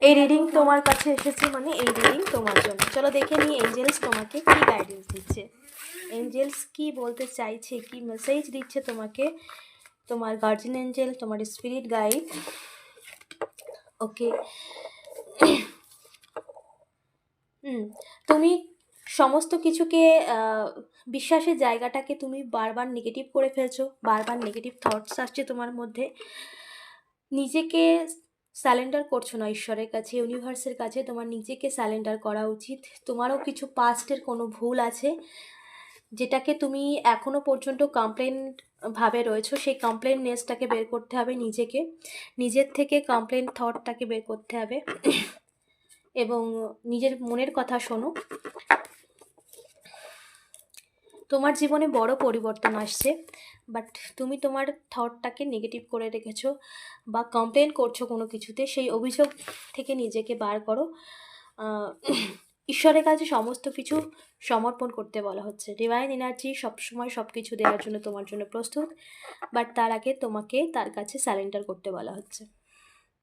এই রিডিং তোমার কাছে এসেছে মানে এই রিডিং তোমার জন্য। চলো দেখে নিই এঞ্জেলস তোমাকে কি গাইডেন্স দিচ্ছে, এঞ্জেলস কি বলতে চাইছে, কি মেসেজ দিচ্ছে তোমাকে, তোমার গার্জিয়ান এঞ্জেল, তোমার স্পিরিট গাইড। ওকে, তুমি সমস্ত কিছুকে বিশ্বাসের জায়গাটাকে তুমি বারবার নেগেটিভ করে ফেলছো, বারবার নেগেটিভ থটস আসছে তোমার মধ্যে, নিজেকে স্যালেন্ডার করছো না ঈশ্বরের কাছে, ইউনিভার্সের কাছে। তোমার নিজেকে স্যালেন্ডার করা উচিত। তোমারও কিছু পাস্টের কোনো ভুল আছে যেটাকে তুমি এখনো পর্যন্ত কমপ্লেন ভাবে রয়েছো, সেই কমপ্লেননেসটাকে বের করতে হবে নিজেকে, নিজের থেকে কমপ্লেন থটটাকে বের করতে হবে এবং নিজের মনের কথা শোনো। তোমার জীবনে বড় পরিবর্তন আসছে, বাট তুমি তোমার থটটাকে নেগেটিভ করে রেখেছো বা কমপ্লেন করছো কোনো কিছুতে, সেই অভিযোগ থেকে নিজেকে বার করো। ঈশ্বরের কাছে সমস্ত কিছু সমর্পণ করতে বলা হচ্ছে। ডিভাইন এনার্জি সবসময় সব কিছু দেওয়ার জন্য তোমার জন্য প্রস্তুত, বাট তার আগে তোমাকে তার কাছে স্যারেন্ডার করতে বলা হচ্ছে।